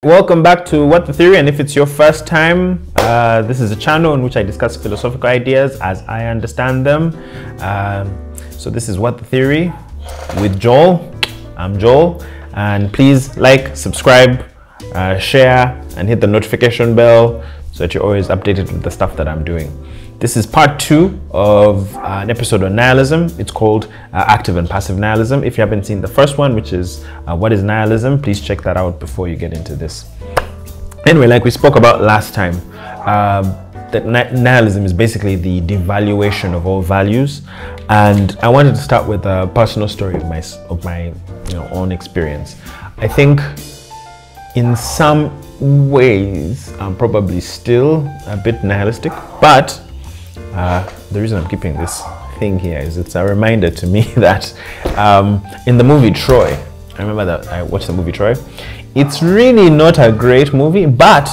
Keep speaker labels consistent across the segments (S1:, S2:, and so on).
S1: Welcome back to What the Theory, and if it's your first time, this is a channel in which I discuss philosophical ideas as I understand them. So this is What the Theory with Joel. I'm Joel, and please like, subscribe, share, and hit the notification bell so that you're always updated with the stuff that I'm doing. This is part 2 of an episode on nihilism. It's called active and passive nihilism. If you haven't seen the first one, which is what is nihilism, please check that out before you get into this. Anyway, like we spoke about last time, that nihilism is basically the devaluation of all values. And I wanted to start with a personal story of my own experience. I think in some ways I'm probably still a bit nihilistic, but the reason I'm keeping this thing here is it's a reminder to me that in the movie Troy, I remember that I watched the movie Troy. It's really not a great movie, but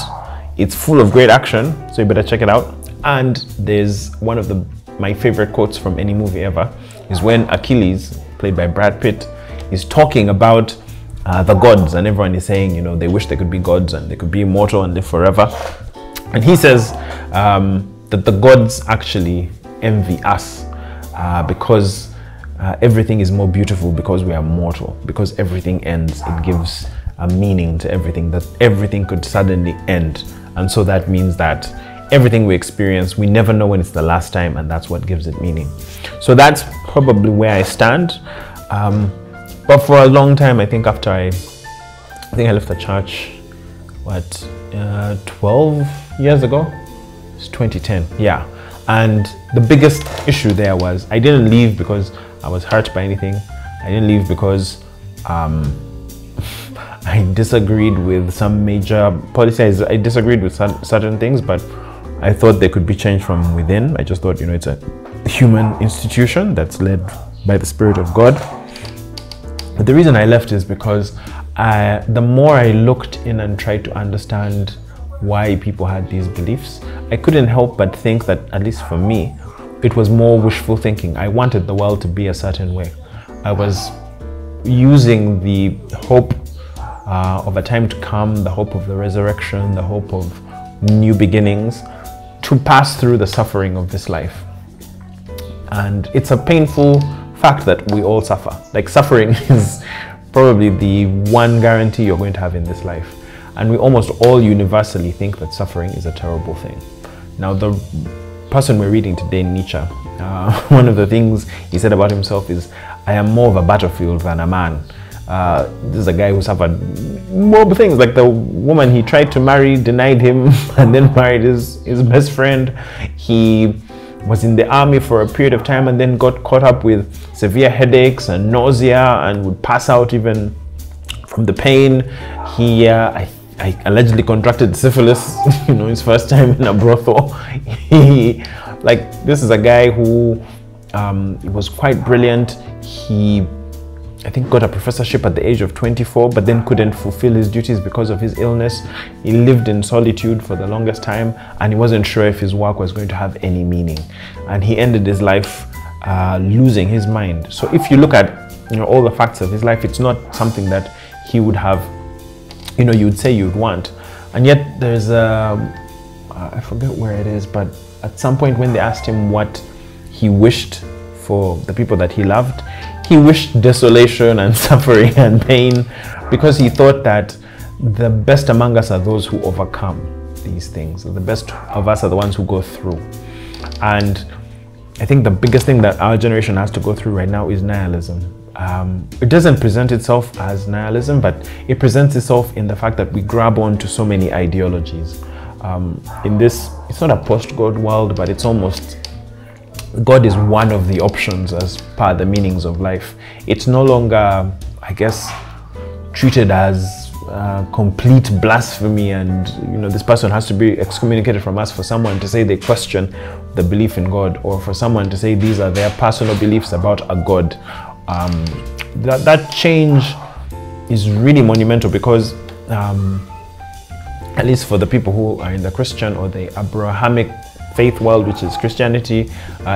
S1: it's full of great action, so you better check it out. And there's one of my favorite quotes from any movie ever is when Achilles, played by Brad Pitt, is talking about the gods, and everyone is saying, they wish they could be gods and they could be immortal and live forever. And he says that the gods actually envy us because everything is more beautiful because we are mortal, because everything ends. It gives a meaning to everything, that everything could suddenly end. And so that means that everything we experience, we never know when it's the last time, and that's what gives it meaning. So that's probably where I stand. But for a long time, I think after I left the church, 12 years ago? It's 2010, yeah. And the biggest issue there was I didn't leave because I was hurt by anything. I didn't leave because I disagreed with some major policies. I disagreed with certain things, but I thought they could be changed from within. I just thought, it's a human institution that's led by the Spirit of God. But the reason I left is because the more I looked in and tried to understand why people had these beliefs, I couldn't help but think that, at least for me, it was more wishful thinking. I wanted the world to be a certain way. I was using the hope of a time to come, the hope of the resurrection, the hope of new beginnings, to pass through the suffering of this life. And it's a painful fact that we all suffer. Like, suffering is probably the one guarantee you're going to have in this life. And we almost all universally think that suffering is a terrible thing. Now, the person we're reading today, Nietzsche, one of the things he said about himself is, I am more of a battlefield than a man. This is a guy who suffered more things, like the woman he tried to marry denied him and then married his best friend. He was in the army for a period of time and then got caught up with severe headaches and nausea and would pass out even from the pain. He I allegedly contracted syphilis, his first time in a brothel. This is a guy who was quite brilliant. He, I think, got a professorship at the age of 24, but then couldn't fulfill his duties because of his illness. He lived in solitude for the longest time, and he wasn't sure if his work was going to have any meaning. And he ended his life losing his mind. So if you look at all the facts of his life, it's not something that he would have, you would say you'd want. And yet there's I forget where it is, but at some point when they asked him what he wished for the people that he loved, he wished desolation and suffering and pain, because he thought that the best among us are those who overcome these things. The best of us are the ones who go through. And I think the biggest thing that our generation has to go through right now is nihilism. It doesn't present itself as nihilism, but it presents itself in the fact that we grab on to so many ideologies. In this, it's not a post-God world, but it's almost, God is one of the options as per the meanings of life. It's no longer, I guess, treated as complete blasphemy, and this person has to be excommunicated from us for someone to say they question the belief in God, or for someone to say these are their personal beliefs about a God. That change is really monumental, because at least for the people who are in the Christian or the Abrahamic faith world, which is Christianity,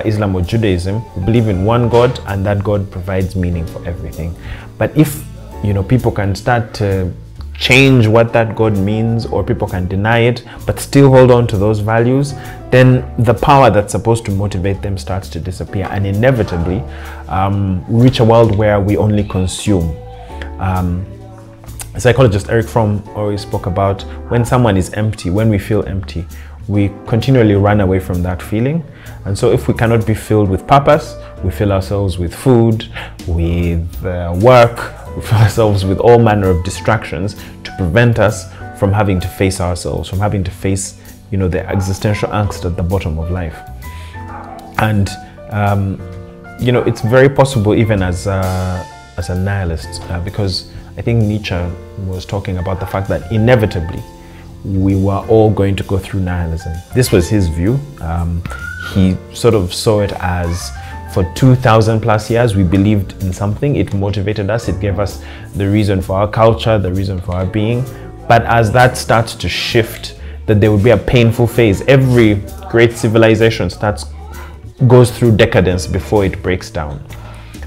S1: Islam or Judaism, we believe in one God, and that God provides meaning for everything. But if people can start to change what that God means, or people can deny it but still hold on to those values, then the power that's supposed to motivate them starts to disappear, and inevitably reach a world where we only consume. Psychologist Eric Fromm always spoke about when someone is empty, when we feel empty, we continually run away from that feeling. And so if we cannot be filled with purpose, we fill ourselves with food, with work, we fill ourselves with all manner of distractions to prevent us from having to face ourselves, from having to face, the existential angst at the bottom of life. And it's very possible even as a nihilist, because I think Nietzsche was talking about the fact that inevitably we were all going to go through nihilism. This was his view. He sort of saw it as, for 2,000 plus years, we believed in something. It motivated us. It gave us the reason for our culture, the reason for our being. But as that starts to shift, that there would be a painful phase. Every great civilization goes through decadence before it breaks down.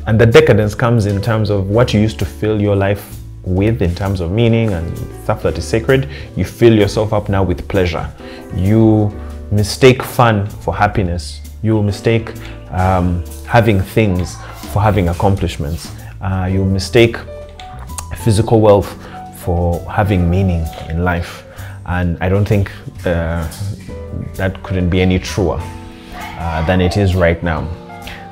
S1: And the decadence comes in terms of what you used to fill your life with, in terms of meaning and stuff that is sacred. You fill yourself up now with pleasure. You mistake fun for happiness. You mistake having things for having accomplishments. You mistake physical wealth for having meaning in life. And I don't think that couldn't be any truer than it is right now.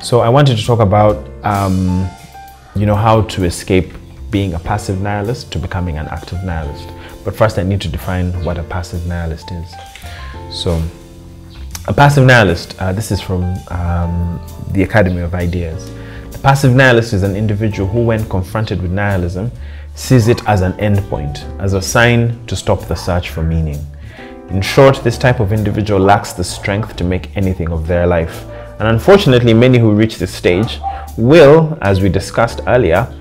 S1: So I wanted to talk about how to escape being a passive nihilist to becoming an active nihilist. But first I need to define what a passive nihilist is. So a passive nihilist, this is from the Academy of Ideas. The passive nihilist is an individual who, when confronted with nihilism, sees it as an endpoint, as a sign to stop the search for meaning. In short, this type of individual lacks the strength to make anything of their life. And unfortunately, many who reach this stage will, as we discussed earlier,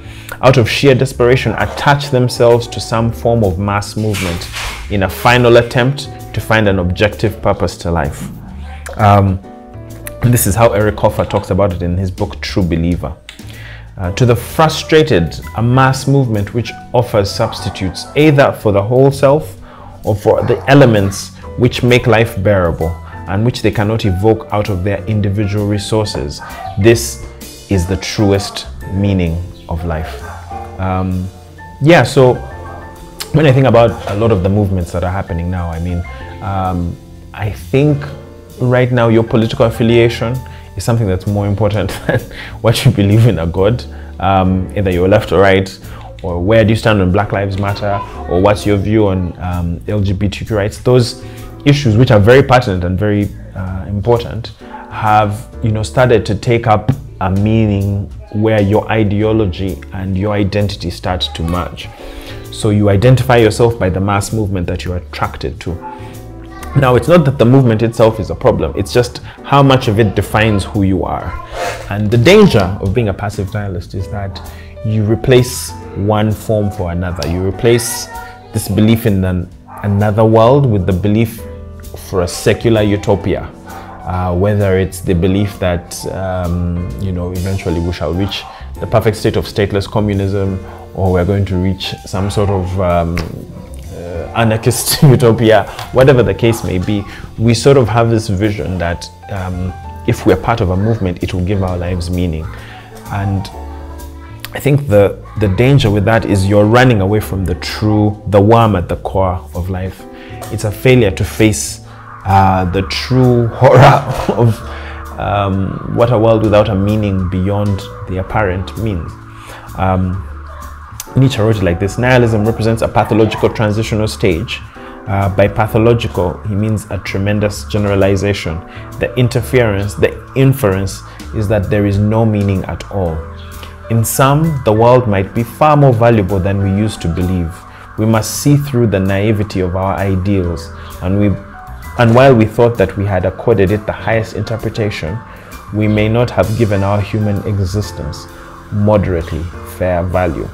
S1: out of sheer desperation, attach themselves to some form of mass movement in a final attempt to find an objective purpose to life. This is how Eric Hoffer talks about it in his book, True Believer. To the frustrated, a mass movement which offers substitutes either for the whole self or for the elements which make life bearable and which they cannot evoke out of their individual resources. This is the truest meaning of life. So when I think about a lot of the movements that are happening now, I think right now your political affiliation is something that's more important than what you believe in a God. Either you're left or right, or where do you stand on Black Lives Matter, or what's your view on LGBTQ rights. Those issues, which are very pertinent and very important, have started to take up a meaning where your ideology and your identity start to merge. So you identify yourself by the mass movement that you're attracted to. Now, it's not that the movement itself is a problem, it's just how much of it defines who you are. And the danger of being a passive nihilist is that you replace one form for another. You replace this belief in another world with the belief for a secular utopia. Whether it's the belief that eventually we shall reach the perfect state of stateless communism, or we're going to reach some sort of anarchist utopia, whatever the case may be, we sort of have this vision that if we're part of a movement, it will give our lives meaning. And I think the danger with that is you're running away from the worm at the core of life. It's a failure to face the true horror of what a world without a meaning beyond the apparent means. Nietzsche wrote it like this: nihilism represents a pathological transitional stage. By pathological, he means a tremendous generalization. The inference is that there is no meaning at all. In some, the world might be far more valuable than we used to believe. We must see through the naivety of our ideals, and while we thought that we had accorded it the highest interpretation, we may not have given our human existence moderately fair value.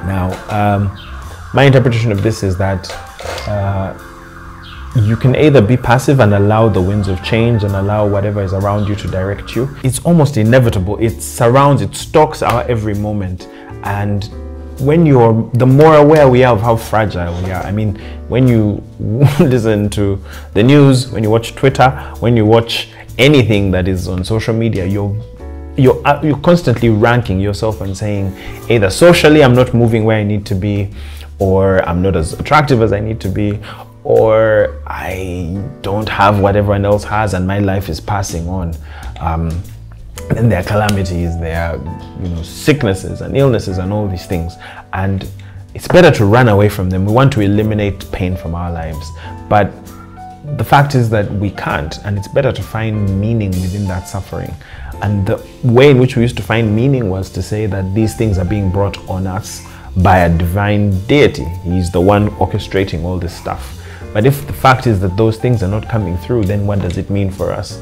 S1: Now, my interpretation of this is that you can either be passive and allow the winds of change and allow whatever is around you to direct you. It's almost inevitable. It surrounds, it stalks our every moment. And the more aware we are of how fragile we are. I mean, when you listen to the news, when you watch Twitter, when you watch anything that is on social media, you're constantly ranking yourself and saying, either socially I'm not moving where I need to be, or I'm not as attractive as I need to be, or I don't have what everyone else has and my life is passing on. And there are calamities, there are sicknesses and illnesses and all these things, and it's better to run away from them. We want to eliminate pain from our lives, but the fact is that we can't, and it's better to find meaning within that suffering. And the way in which we used to find meaning was to say that these things are being brought on us by a divine deity. He's the one orchestrating all this stuff. But if the fact is that those things are not coming through, then what does it mean for us?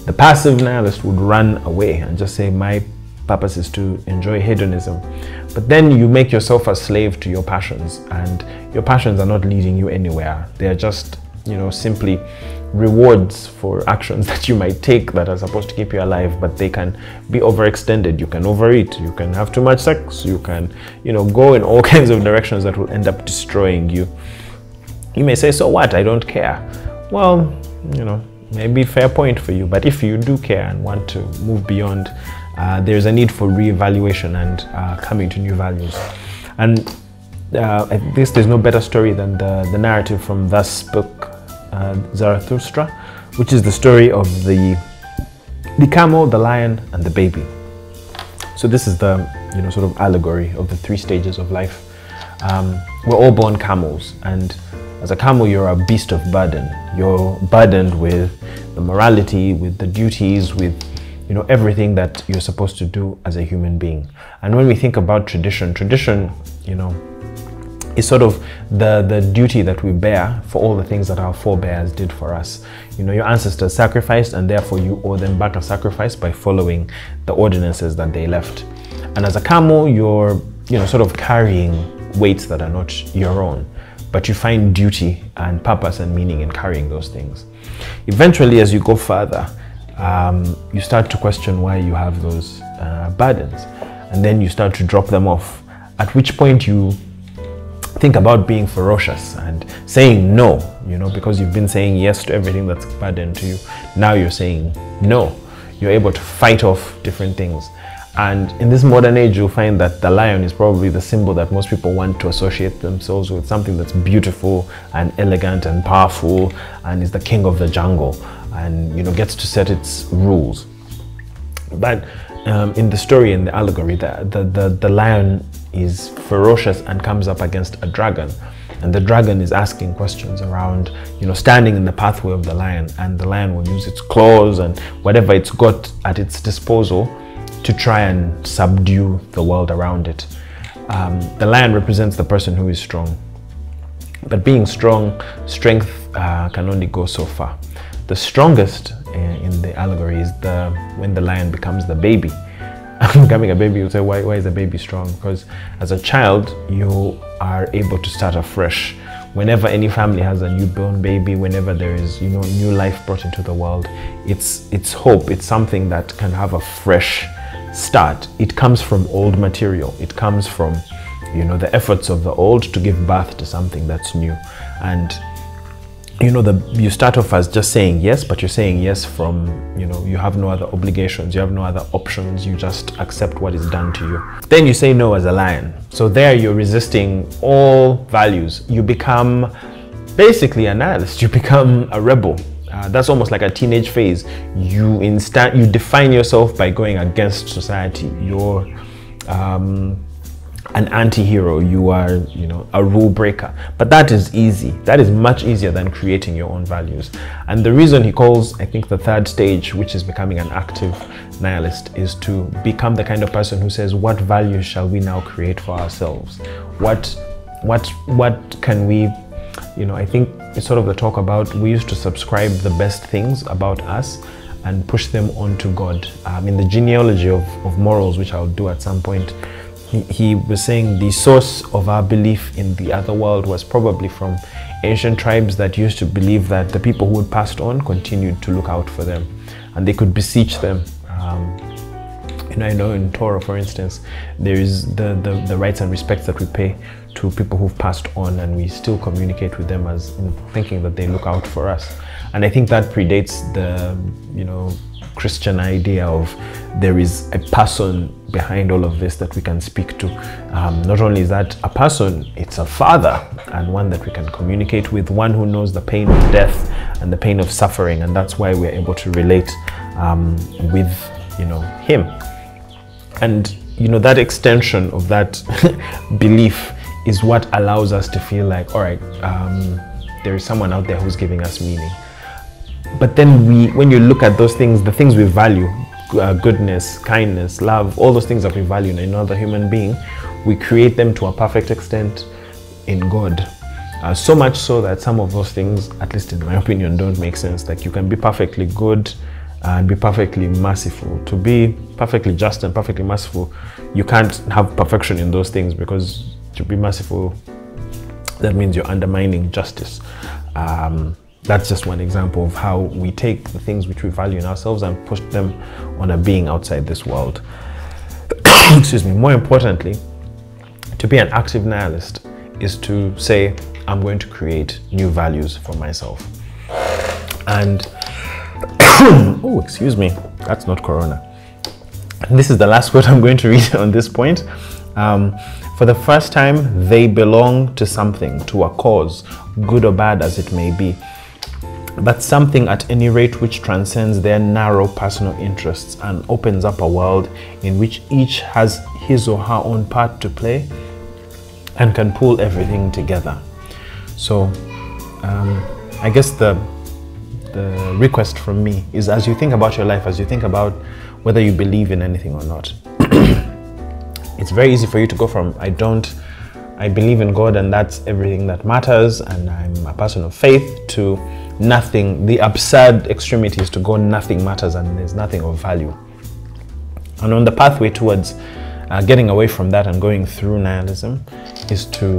S1: The passive nihilist would run away and just say, my purpose is to enjoy hedonism. But then you make yourself a slave to your passions, and your passions are not leading you anywhere. They are just, simply rewards for actions that you might take that are supposed to keep you alive, but they can be overextended. You can overeat, you can have too much sex, you can, go in all kinds of directions that will end up destroying you. You may say, so what? I don't care. Well, maybe fair point for you, but if you do care and want to move beyond, there's a need for reevaluation and coming to new values. And I guess there's no better story than the narrative from Thus Spoke Zarathustra, which is the story of the camel, the lion, and the baby. So this is the sort of allegory of the 3 stages of life. We're all born camels, and as a camel, you're a beast of burden. You're burdened with the morality, with the duties, with everything that you're supposed to do as a human being. And when we think about tradition, is sort of the duty that we bear for all the things that our forebears did for us. Your ancestors sacrificed, and therefore you owe them back a sacrifice by following the ordinances that they left. And as a camel, you're sort of carrying weights that are not your own, but you find duty and purpose and meaning in carrying those things. Eventually, as you go further, you start to question why you have those burdens, and then you start to drop them off, at which point you think about being ferocious and saying no, because you've been saying yes to everything that's a burden to you. Now you're saying no. You're able to fight off different things. And in this modern age, you'll find that the lion is probably the symbol that most people want to associate themselves with, something that's beautiful and elegant and powerful, and is the king of the jungle, and gets to set its rules. But in the story, in the allegory, the lion is ferocious and comes up against a dragon, and the dragon is asking questions around standing in the pathway of the lion, and the lion will use its claws and whatever it's got at its disposal to try and subdue the world around it. The lion represents the person who is strong, but being strong, strength can only go so far. The strongest in the allegory is when the lion becomes the baby. Becoming a baby, you'll say, why is a baby strong? Because as a child, you are able to start afresh. Whenever any family has a newborn baby, whenever there is new life brought into the world, it's hope. It's something that can have a fresh start. It comes from old material. It comes from the efforts of the old to give birth to something that's new. And you start off as just saying yes, but you're saying yes from, you have no other obligations, you have no other options, you just accept what is done to you. Then you say no as a lion. So there you're resisting all values. You become basically a nihilist, you become a rebel. That's almost like a teenage phase. You define yourself by going against society. You're an anti-hero, you are a rule breaker. But that is easy. That is much easier than creating your own values. And the reason he calls, I think, the 3rd stage, which is becoming an active nihilist, is to become the kind of person who says, what values shall we now create for ourselves? What can we, I think it's sort of the talk about, we used to subscribe the best things about us and push them onto God. In the genealogy of morals, which I'll do at some point, he was saying the source of our belief in the other world was probably from ancient tribes that used to believe that the people who had passed on continued to look out for them, and they could beseech them I know in Torah, for instance, there is the rights and respects that we pay to people who've passed on, and we still communicate with them as in thinking that they look out for us. And I think that predates the, Christian idea of there is a person behind all of this that we can speak to. Not only is that a person, it's a father, and one that we can communicate with, one who knows the pain of death and the pain of suffering, and that's why we're able to relate with him. And that extension of that belief is what allows us to feel like, all right, there is someone out there who's giving us meaning. But then when you look at those things, the things we value, goodness, kindness, love, all those things that we value in another human being, we create them to a perfect extent in God. So much so that some of those things, at least in my opinion, don't make sense. Like, you can be perfectly good and be perfectly merciful. To be perfectly just and perfectly merciful, you can't have perfection in those things, because to be merciful, that means you're undermining justice. That's just one example of how we take the things which we value in ourselves and push them on a being outside this world. Excuse me. More importantly, to be an active nihilist is to say, I'm going to create new values for myself. And oh, excuse me, that's not Corona. And this is the last quote I'm going to read on this point. For the first time, they belong to something, to a cause, good or bad as it may be, but something at any rate which transcends their narrow personal interests and opens up a world in which each has his or her own part to play and can pull everything together. So I guess the request from me is, as you think about your life, as you think about whether you believe in anything or not, it's very easy for you to go from I believe in God and that's everything that matters and I'm a person of faith, to nothing. The absurd extremity is to go nothing matters and there's nothing of value. And on the pathway towards getting away from that and going through nihilism is to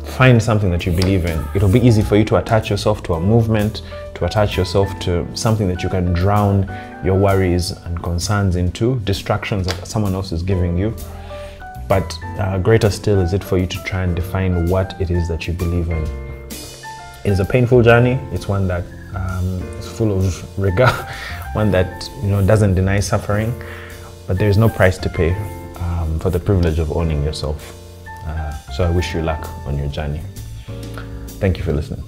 S1: find something that you believe in. It'll be easy for you to attach yourself to a movement, to attach yourself to something that you can drown your worries and concerns into, distractions that someone else is giving you. But greater still is it for you to try and define what it is that you believe in. It is a painful journey. It's one that is full of rigor, one that doesn't deny suffering, but there is no price to pay for the privilege of owning yourself. So I wish you luck on your journey. Thank you for listening.